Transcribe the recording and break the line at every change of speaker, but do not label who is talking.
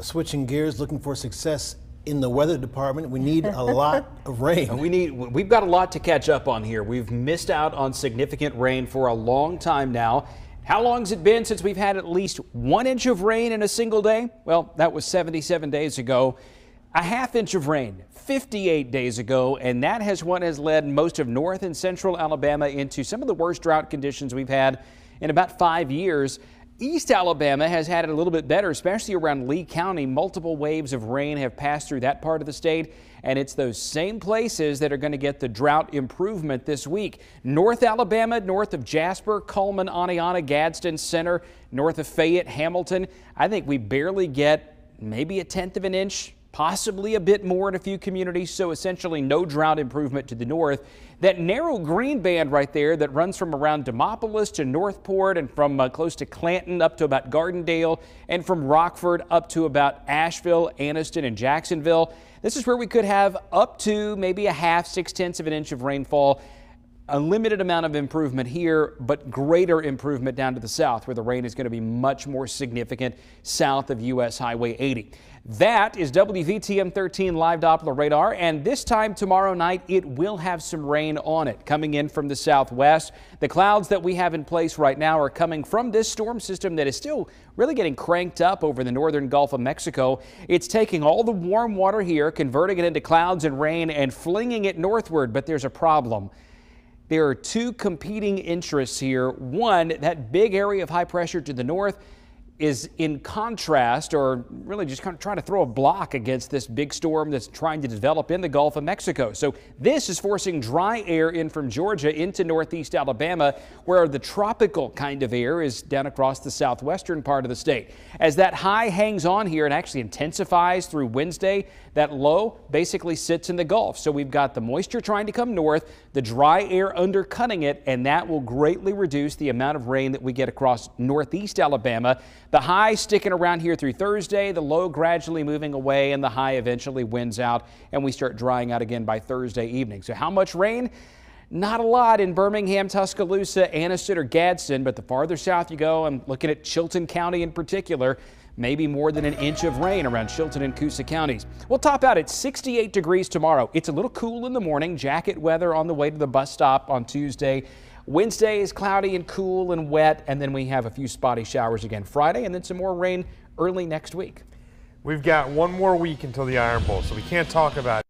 Switching gears, looking for success in the weather department. We need a lot of rain.
We've got a lot to catch up on here. We've missed out on significant rain for a long time now. How long has it been since we've had at least 1 inch of rain in a single day? Well, that was 77 days ago. A ½ inch of rain 58 days ago, and that has what has led most of north and central Alabama into some of the worst drought conditions we've had in about 5 years. East Alabama has had it a little bit better, especially around Lee County. Multiple waves of rain have passed through that part of the state, and it's those same places that are going to get the drought improvement this week. North Alabama, north of Jasper, Cullman, Aniana, Gadsden, Center, north of Fayette, Hamilton. I think we barely get maybe 1/10 of an inch, possibly a bit more in a few communities, so essentially no drought improvement to the north. That narrow green band right there that runs from around Demopolis to Northport and from close to Clanton up to about Gardendale and from Rockford up to about Asheville, Anniston, and Jacksonville. This is where we could have up to maybe a ½ 6/10 of an inch of rainfall. A limited amount of improvement here, but greater improvement down to the south where the rain is going to be much more significant south of U.S. Highway 80. That is WVTM 13 live Doppler radar, and this time tomorrow night it will have some rain on it coming in from the southwest. The clouds that we have in place right now are coming from this storm system that is still really getting cranked up over the northern Gulf of Mexico. It's taking all the warm water here, converting it into clouds and rain and flinging it northward, but there's a problem. There are two competing interests here. One, that big area of high pressure to the north is in contrast, or really just kind of trying to throw a block against this big storm that's trying to develop in the Gulf of Mexico. So this is forcing dry air in from Georgia into northeast Alabama, where the tropical kind of air is down across the southwestern part of the state. As that high hangs on here and actually intensifies through Wednesday, that low basically sits in the Gulf. So we've got the moisture trying to come north, the dry air undercutting it, and that will greatly reduce the amount of rain that we get across northeast Alabama. The high sticking around here through Thursday, the low gradually moving away, and the high eventually wins out, and we start drying out again by Thursday evening. So how much rain? Not a lot in Birmingham, Tuscaloosa, Anniston, or Gadsden, but the farther south you go, I'm looking at Chilton County in particular, maybe more than 1 inch of rain around Chilton and Coosa counties. We'll top out at 68 degrees tomorrow. It's a little cool in the morning, jacket weather on the way to the bus stop on Tuesday. Wednesday is cloudy and cool and wet, and then we have a few spotty showers again Friday, and then some more rain early next week.
We've got one more week until the Iron Bowl, so we can't talk about it.